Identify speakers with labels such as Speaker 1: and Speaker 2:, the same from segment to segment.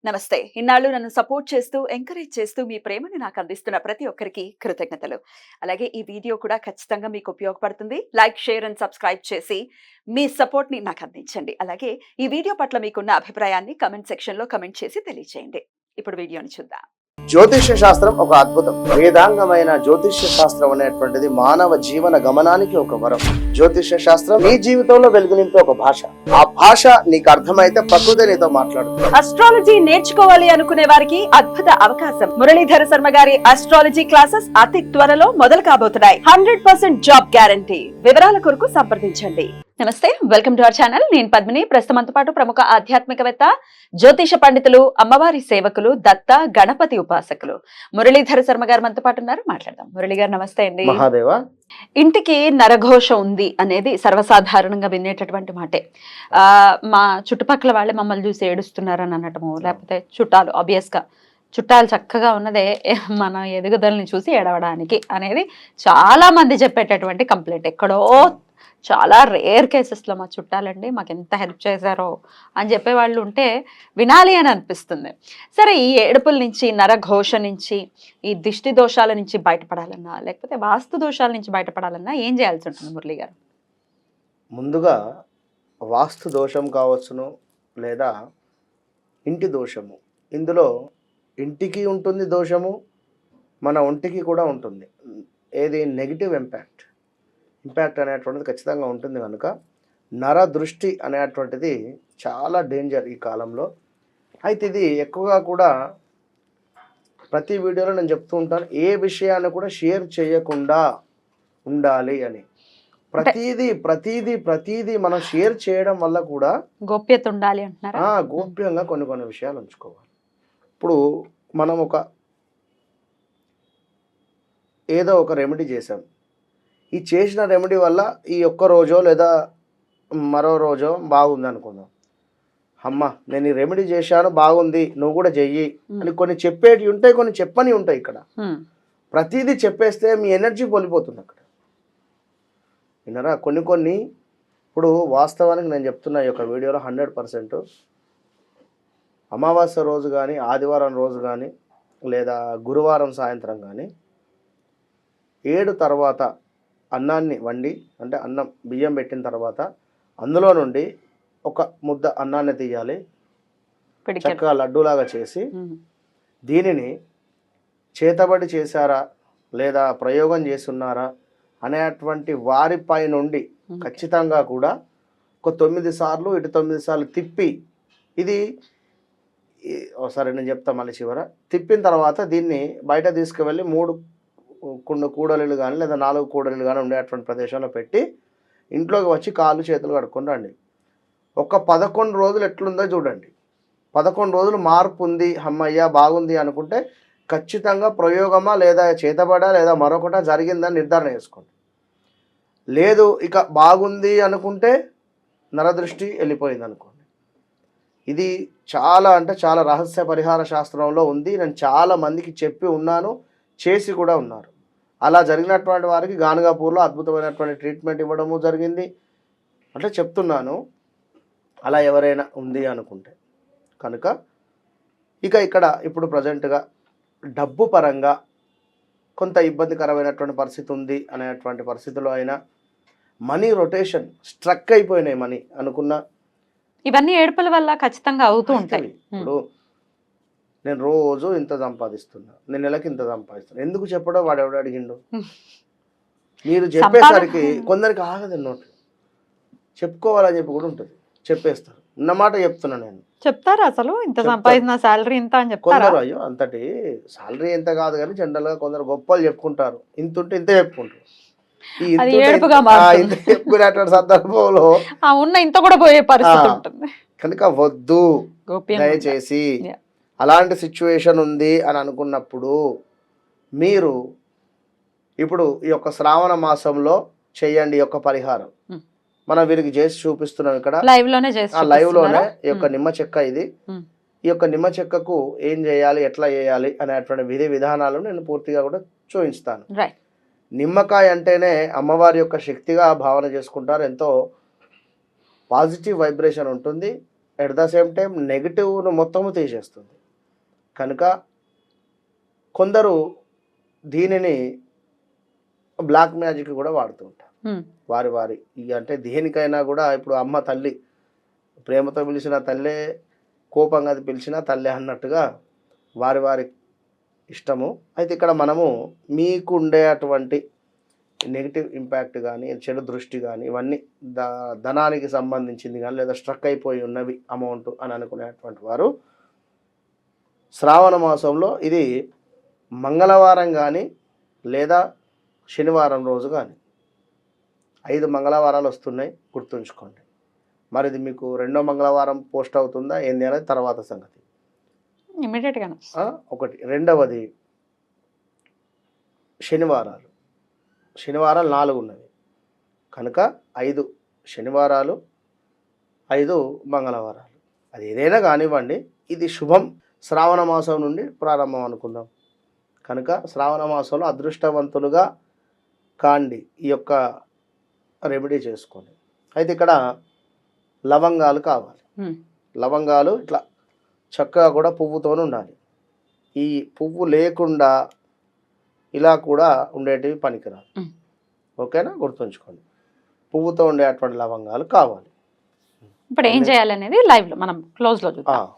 Speaker 1: నమస్తే. ఇన్నాళ్ళు నన్ను సపోర్ట్ చేస్తూ, ఎంకరేజ్ చేస్తూ మీ ప్రేమని నాకు అందిస్తున్న ప్రతి ఒక్కరికి కృతజ్ఞతలు. అలాగే ఈ వీడియో కూడా ఖచ్చితంగా మీకు ఉపయోగపడుతుంది. లైక్, షేర్ అండ్ సబ్స్క్రైబ్ చేసి మీ సపోర్ట్‌ని నాకు అందించండి. అలాగే ఈ వీడియో పట్ల మీకున్న అభిప్రాయాన్ని కామెంట్ సెక్షన్‌లో కామెంట్ చేసి తెలియజేయండి. ఇప్పుడు వీడియోని చూద్దాం.
Speaker 2: జ్యోతిష్య శాస్త్రం ఒక అద్భుతం. వేదాంగమైన జ్యోతిష్య శాస్త్రం అనేటువంటిది మానవ జీవన గమనానికి ఒక వరం. జ్యోతిష్య శాస్త్రం నీ జీవితంలో వెలుగునింపే ఒక భాష. ఆ భాష నీకు అర్థమైతే ప్రకృతి నీతో మాట్లాడుతుంది.
Speaker 1: అస్ట్రాలజీ నేర్చుకోవాలి అనుకునే వారికి అద్భుత అవకాశం. మురళీధర శర్మ గారి అస్ట్రాలజీ క్లాసెస్ అతి త్వరలో మొదలు కాబోతున్నాయి. 100% జాబ్ గ్యారంటీ. వివరాల కొరకు సంప్రదించండి. నమస్తే, వెల్కమ్ టు అవర్ ఛానల్. నేను పద్మిని. ప్రస్తుతంతో పాటు ప్రముఖ ఆధ్యాత్మికవేత్త, జ్యోతిష పండితులు, అమ్మవారి సేవకులు, దత్త గణపతి ఉపాసకులు మురళీధర శర్మ గారు మనతో పాటు ఉన్నారు. మాట్లాడదాం. మురళి గారు నమస్తే అండి.
Speaker 2: మహాదేవ.
Speaker 1: ఇంటికి నరఘోష ఉంది అనేది సర్వసాధారణంగా వినేటటువంటి మాటే. మా చుట్టుపక్కల వాళ్ళే మమ్మల్ని చూసి ఏడుస్తున్నారని అనటము, లేకపోతే చుట్టాలు ఆబ్వియస్ గా చుట్టాలు చక్కగా ఉన్నదే మన ఎదుగుదలని చూసి ఏడవడానికి అనేది చాలా మంది చెప్పేటటువంటి కంప్లైంట్. ఎక్కడో చాలా రేర్ కేసెస్లో మా చుట్టాలండి మాకు ఎంత హెల్ప్ చేశారో అని చెప్పే వాళ్ళు ఉంటే వినాలి అని అనిపిస్తుంది. సరే, ఈ ఏడుపుల నుంచి, నరఘోష నుంచి, ఈ దిష్టి దోషాల నుంచి బయటపడాలన్నా, లేకపోతే వాస్తు దోషాల నుంచి బయటపడాలన్నా ఏం చేయాల్సి ఉంటుంది మురళి గారు?
Speaker 2: ముందుగా వాస్తు దోషం కావచ్చును, లేదా ఇంటి దోషము. ఇందులో ఇంటికి ఉంటుంది దోషము, మన ఒంటికి కూడా ఉంటుంది. ఏది నెగిటివ్ ఇంపాక్ట్ అనేటువంటిది ఖచ్చితంగా ఉంటుంది. కనుక నర దృష్టి అనేటువంటిది చాలా డేంజర్ ఈ కాలంలో. అయితే ఇది ఎక్కువగా కూడా ప్రతి వీడియోలో నేను చెప్తూ ఉంటాను, ఏ విషయాన్ని కూడా షేర్ చేయకుండా ఉండాలి అని. ప్రతిదీ మనం షేర్ చేయడం వల్ల కూడా
Speaker 1: గోప్యత ఉండాలి అంటున్నారా?
Speaker 2: గోప్యంగా కొన్ని విషయాలు ఉంచుకోవాలి. ఇప్పుడు మనం ఏదో ఒక రెమెడీ చేసాం. ఈ చేసిన రెమెడీ వల్ల ఈ ఒక్క రోజో లేదా మరో రోజో బాగుంది అనుకుందాం. అమ్మ, నేను ఈ రెమెడీ చేశాను, బాగుంది, నువ్వు కూడా చెయ్యి అని కొన్ని చెప్పేటివి ఉంటాయి, కొన్ని చెప్పని ఉంటాయి. ఇక్కడ ప్రతిదీ చెప్పేస్తే మీ ఎనర్జీ పోలిపోతుంది అక్కడ. విన్నారా? కొన్ని ఇప్పుడు వాస్తవానికి నేను చెప్తున్నా ఈ యొక్క వీడియోలో 100% అమావాస్య రోజు కానీ, ఆదివారం రోజు కానీ, లేదా గురువారం సాయంత్రం కానీ 7 తర్వాత అన్నాన్ని వండి, అంటే అన్నం బియ్యం పెట్టిన తర్వాత అందులో నుండి ఒక ముద్ద అన్నాన్ని తీయాలి, చక్కగా లడ్డూలాగా చేసి దీనిని చేతబడి చేశారా లేదా ప్రయోగం చేస్తున్నారా అనేటువంటి వారిపై నుండి ఖచ్చితంగా కూడా ఒక 9 సార్లు ఇటు 9 సార్లు తిప్పి, ఇది ఒకసారి నేను చెప్తా మళ్ళీ చివర, తిప్పిన తర్వాత దీన్ని బయట తీసుకువెళ్ళి 3 కూడలిలు కానీ లేదా 4 కూడలిలు కానీ ఉండేటువంటి ప్రదేశంలో పెట్టి ఇంట్లోకి వచ్చి కాళ్ళు చేతులు కడుక్కొని రండి. ఒక 11 రోజులు ఎట్లుందో చూడండి. 11 రోజులు మార్పు ఉంది, అమ్మయ్య బాగుంది అనుకుంటే ఖచ్చితంగా ప్రయోగమా లేదా చేతబడా లేదా మరొకట జరిగిందని నిర్ధారణ చేసుకోండి. లేదు ఇక బాగుంది అనుకుంటే నరదృష్టి వెళ్ళిపోయింది అనుకోండి. ఇది చాలా చాలా రహస్య పరిహార శాస్త్రంలో ఉంది. నేను చాలా మందికి చెప్పి ఉన్నాను, చేసి కూడా ఉన్నారు. అలా జరిగినటువంటి వారికి గానుగాపూర్లో అద్భుతమైనటువంటి ట్రీట్మెంట్ ఇవ్వడము జరిగింది. అంటే చెప్తున్నాను, అలా ఎవరైనా ఉంది అనుకుంటే కనుక. ఇక్కడ ఇప్పుడు ప్రజెంట్గా డబ్బు పరంగా కొంత ఇబ్బందికరమైనటువంటి పరిస్థితి ఉంది అనేటువంటి పరిస్థితిలో అయినా మనీ రొటేషన్ స్ట్రక్ అయిపోయినాయి. మనీ అనుకున్న
Speaker 1: ఇవన్నీ ఏడుపుల వల్ల ఖచ్చితంగా అవుతూ ఉంటాయి.
Speaker 2: ఇప్పుడు నేను రోజు ఇంత సంపాదిస్తున్నా, నేను నెలకి ఇంత సంపాదిస్తున్నా, ఎందుకు చెప్పడం? వాడు ఎవడు అడిగిండు? మీరు చెప్పేసరికి కొందరికి ఆగదు, నోట్ చెప్పుకోవాలని చెప్పి కూడా ఉంటుంది, చెప్పేస్తారు. ఉన్నమాట చెప్తున్నా నేను.
Speaker 1: చెప్తారు అసలు ఇంత సంపాదించిన సాలరీ ఇంత అని చెప్తారు.
Speaker 2: కొందరు అయ్యో అంతటి సాలరీ ఎంత కాదు కానీ జనరల్ గా కొందరు గొప్పలు చెప్పుకుంటారు, ఇంత ఉంటే ఇంతే చెప్పుకుంటారు. చెప్పుకునేటువంటి సందర్భంలో
Speaker 1: ఉన్న ఇంత కూడా పోయే పరిస్థితి ఉంటుంది.
Speaker 2: కనుక వద్దు, దయచేసి. అలాంటి సిచ్యువేషన్ ఉంది అని అనుకున్నప్పుడు మీరు ఇప్పుడు ఈ యొక్క శ్రావణ మాసంలో చేయండి ఈ యొక్క పరిహారం. మనం వీరికి చేసి చూపిస్తున్నాం ఇక్కడ లైవ్ లోనే ఈ యొక్క నిమ్మ చెక్క. ఇది ఈ యొక్క నిమ్మ చెక్కకు ఏం చేయాలి, ఎట్లా చేయాలి అనేటువంటి విధి విధానాలు నేను పూర్తిగా కూడా చూపిస్తాను. నిమ్మకాయ అంటేనే అమ్మవారి యొక్క శక్తిగా భావన చేసుకుంటారు. ఎంతో పాజిటివ్ వైబ్రేషన్ ఉంటుంది. ఎట్ ద సేమ్ టైం నెగిటివ్ను మొత్తము తీసేస్తుంది. కనుక కొందరు దీనిని బ్లాక్ మ్యాజిక్ కూడా వాడుతూ ఉంటారు. వారి అంటే దేనికైనా కూడా ఇప్పుడు అమ్మ తల్లి ప్రేమతో పిలిచిన తల్లే, కోపంగా అది పిలిచిన తల్లే అన్నట్టుగా వారి ఇష్టము. అయితే ఇక్కడ మనము మీకు ఉండే అటువంటి నెగిటివ్ ఇంపాక్ట్ కానీ, చెడు దృష్టి కానీ, ఇవన్నీ ధనానికి సంబంధించింది కానీ, లేదా స్ట్రక్ అయిపోయి ఉన్నవి అమౌంట్ అని అనుకునేటువంటి వారు శ్రావణ మాసంలో ఇది మంగళవారం కానీ లేదా శనివారం రోజు కానీ 5 మంగళవారాలు వస్తున్నాయి, గుర్తుంచుకోండి. మరి ఇది మీకు 2వ మంగళవారం పోస్ట్ అవుతుందా ఏంది అనేది తర్వాత సంగతి.
Speaker 1: ఇమీడియట్గా
Speaker 2: ఒకటి. రెండవది శనివారాలు 4 ఉన్నవి కనుక 5 శనివారాలు 5 మంగళవారాలు, అది ఏదైనా కానివ్వండి, ఇది శుభం. శ్రావణ మాసం నుండి ప్రారంభం అనుకుందాం. కనుక శ్రావణ మాసంలో అదృష్టవంతులుగా కాండి, ఈ యొక్క రెమెడీ చేసుకోండి. అయితే ఇక్కడ లవంగాలు కావాలి. లవంగాలు ఇట్లా చక్కగా కూడా పువ్వుతో ఉండాలి. ఈ పువ్వు లేకుండా ఇలా కూడా ఉండేటివి పనికిరాదు. ఓకేనా, గుర్తుంచుకోండి. పువ్వుతో ఉండేటువంటి లవంగాలు కావాలి.
Speaker 1: ఇప్పుడు ఏం చేయాలనేది లైవ్లో మనం క్లోజ్లో చూద్దాం.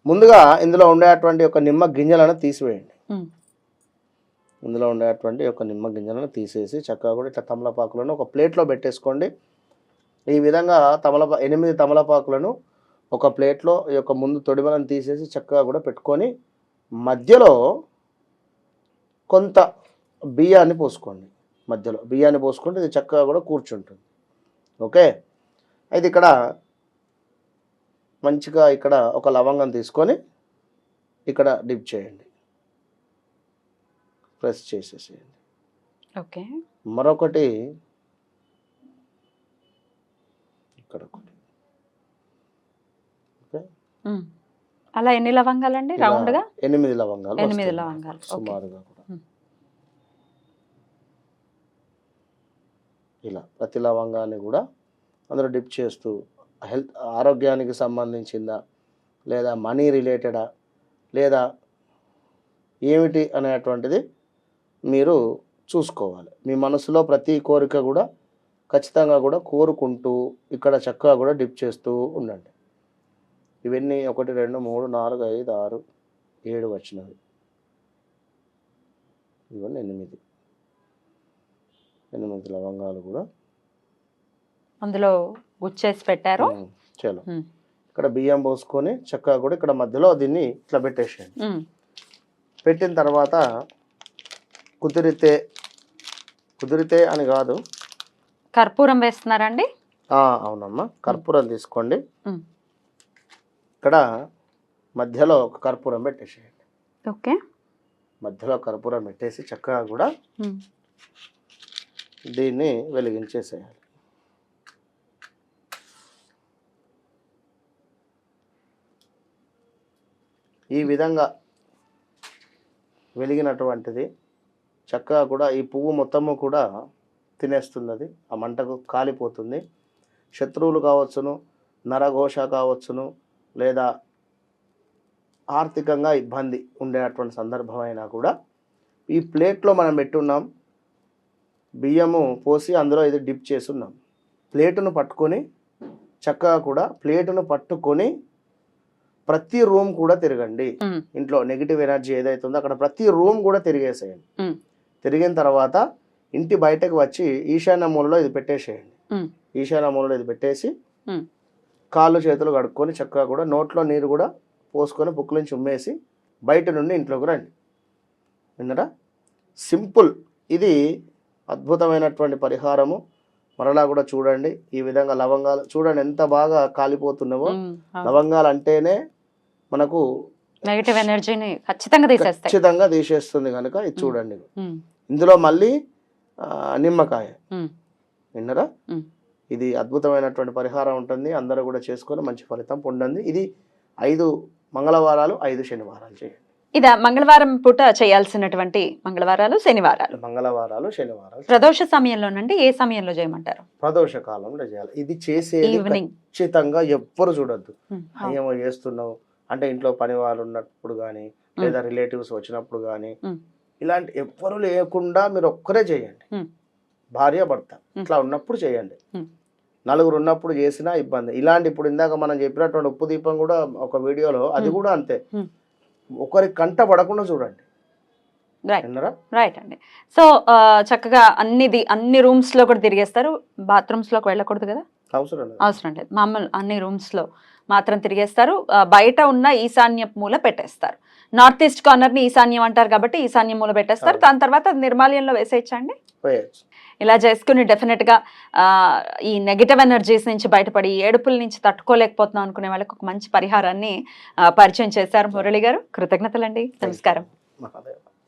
Speaker 2: ముందుగా ఇందులో ఉండేటువంటి ఒక నిమ్మ గింజలను తీసివేయండి. ఇందులో ఉండేటువంటి ఒక నిమ్మ గింజలను తీసేసి చక్కగా కూడా ఇట్లా తమలపాకులను ఒక ప్లేట్లో పెట్టేసుకోండి. ఈ విధంగా 8 తమలపాకులను ఒక ప్లేట్లో ఈ యొక్క ముందు తొడిమలను తీసేసి చక్కగా కూడా పెట్టుకొని మధ్యలో కొంత బియ్యాన్ని పోసుకోండి. మధ్యలో బియ్యాన్ని పోసుకుంటే ఇది చక్కగా కూడా కూర్చుంటుంది. ఓకే. అయితే ఇక్కడ మంచిగా ఇక్కడ ఒక లవంగం తీసుకొని ఇక్కడ డిప్ చేయండి, ప్రెస్ చేసేసేయండి.
Speaker 1: ఓకే.
Speaker 2: మరొకటి ఇక్కడ ఒకటి. ఓకే.
Speaker 1: అలా ఎన్ని లవంగాలండి? రౌండ్గా
Speaker 2: 8 లవంగాలు.
Speaker 1: 8 లవంగాలు
Speaker 2: సుమారుగా కూడా ఇలా ప్రతి లవంగాన్ని కూడా అందులో డిప్ చేస్తూ ఆరోగ్యానికి సంబంధించిందా లేదా మనీ రిలేటెడా లేదా ఏమిటి అనేటువంటిది మీరు చూసుకోవాలి. మీ మనసులో ప్రతి కోరిక కూడా ఖచ్చితంగా కూడా కోరుకుంటూ ఇక్కడ చక్కగా కూడా డిప్ చేస్తూ ఉండండి. ఇవన్నీ 1 2 3 4 5 6 7 వచ్చినవి. ఇవన్నీ 8 లవంగాలు కూడా
Speaker 1: అందులో గుచ్చేసి పెట్టారు.
Speaker 2: చలో ఇక్కడ బియ్యం పోసుకొని చక్కగా కూడా ఇక్కడ మధ్యలో దీన్ని ఇట్లా పెట్టేసేయండి. పెట్టిన తర్వాత కుదిరితే అని కాదు,
Speaker 1: కర్పూరం వేస్తున్నారండి?
Speaker 2: అవునమ్మా, కర్పూరం తీసుకోండి. ఇక్కడ మధ్యలో ఒక కర్పూరం పెట్టేసేయండి.
Speaker 1: ఓకే.
Speaker 2: మధ్యలో కర్పూరం పెట్టేసి చక్కగా కూడా దీన్ని వెలిగించేసేయాలి. ఈ విధంగా వెలిగినటువంటిది చక్కగా కూడా ఈ పువ్వు మొత్తము కూడా తినేస్తుంది. అది ఆ మంటకు కాలిపోతుంది. శత్రువులు కావచ్చును, నరఘోష కావచ్చును, లేదా ఆర్థికంగా ఇబ్బంది ఉండేటువంటి సందర్భం అయినా కూడా ఈ ప్లేట్లో మనం పెట్టున్నాం, బియ్యము పోసి అందులో ఇది డిప్ చేసి ఉన్నాం. ప్లేటును పట్టుకొని చక్కగా కూడా ప్లేటును పట్టుకొని ప్రతి రూమ్ కూడా తిరగండి. ఇంట్లో నెగిటివ్ ఎనర్జీ ఏదైతే ఉందో అక్కడ ప్రతి రూమ్ కూడా తిరిగేసేయండి. తిరిగిన తర్వాత ఇంటి బయటకు వచ్చి ఈశాన్య మూలలో ఇది పెట్టేసేయండి. ఈశాన్య మూలలో ఇది పెట్టేసి కాళ్ళు చేతులు కడుక్కొని చక్కగా కూడా నోట్లో నీరు కూడా పోసుకొని బుక్ నుంచి ఉమ్మేసి బయట నుండి ఇంట్లోకి రండి. విన్నారా? సింపుల్. ఇది అద్భుతమైనటువంటి పరిహారము. మరలా కూడా చూడండి. ఈ విధంగా లవంగాలు చూడండి ఎంత బాగా కాలిపోతున్నావో. లవంగాలు అంటేనే మనకు
Speaker 1: నెగటివ్ ఎనర్జీని ఖచ్చితంగా
Speaker 2: తీసేస్తుంది కనుక ఇది చూడండి. ఇందులో మళ్ళీ నిమ్మకాయ. విన్నరా? ఇది అద్భుతమైనటువంటి పరిహారం ఉంటుంది. అందరూ కూడా చేసుకొని మంచి ఫలితం పొందండి. ఇది 5 మంగళవారాలు 5 శనివారాలు చేయండి.
Speaker 1: ఇదా మంగళవారం పూట చేయాల్సినటువంటి మంగళవారాలు శనివారాలు
Speaker 2: మంగళవారాలు శనివారాలు
Speaker 1: ప్రదోష సమయంలోనండి ఏ సమయంలో చేయమంటారు?
Speaker 2: ప్రదోష కాలంలో చేయాలి. ఇది చేసే
Speaker 1: ఈవినింగ్.
Speaker 2: ఖచ్చితంగా ఎవ్వరు చూడొద్దు.
Speaker 1: ఉమ్,
Speaker 2: ఏమో చేస్తున్నావు అంటే ఇంట్లో పని వాళ్ళు ఉన్నప్పుడు కానీ లేదా రిలేటివ్స్ వచ్చినప్పుడు కానీ
Speaker 1: ఉమ్.
Speaker 2: ఇలాంటి ఎవ్వరు లేకుండా మీరు ఒక్కరే చేయండి.
Speaker 1: ఉమ్.
Speaker 2: భార్య భర్త ఇట్లా ఉన్నప్పుడు చేయండి.
Speaker 1: ఉమ్.
Speaker 2: నలుగురు ఉన్నప్పుడు చేసినా ఇబ్బంది. ఇలాంటి ఇప్పుడు ఇందాక మనం చెప్పినటువంటి ఉప్పు దీపం కూడా ఒక వీడియోలో అది కూడా అంతే.
Speaker 1: ఉమ్.
Speaker 2: ఒకరి కంట పడకుండా చూడండి.
Speaker 1: రైట్
Speaker 2: విన్నారా?
Speaker 1: రైట్ అండి. సో చక్కగా అన్ని రూమ్స్ లో కూడా తిరిగేస్తారు, బాత్రూమ్స్ లోకి వెళ్ళకూడదు కదా?
Speaker 2: అవసరం లేదు.
Speaker 1: అవసరం లేదు, మామూలు అన్ని రూమ్స్ లో మాత్రం తిరిగేస్తారు. బయట ఉన్న ఈశాన్య మూల పెట్టేస్తారు. నార్త్ ఈస్ట్ కార్నర్ ని ఈశాన్యం అంటారు కాబట్టి ఈశాన్య మూల పెట్టేస్తారు. దాని తర్వాత అది నిర్మాల్యంలో వేసేయచ్చండి.
Speaker 2: పోయచ్చు.
Speaker 1: ఇలా చేసుకుని డెఫినెట్ గా ఈ నెగిటివ్ ఎనర్జీస్ నుంచి బయటపడి ఏడుపుల నుంచి తట్టుకోలేకపోతున్నాం అనుకునే వాళ్ళకి ఒక మంచి పరిహారాన్ని పరిచయం చేశారు మురళి గారు. కృతజ్ఞతలండి. నమస్కారం.
Speaker 2: మహాదేవ.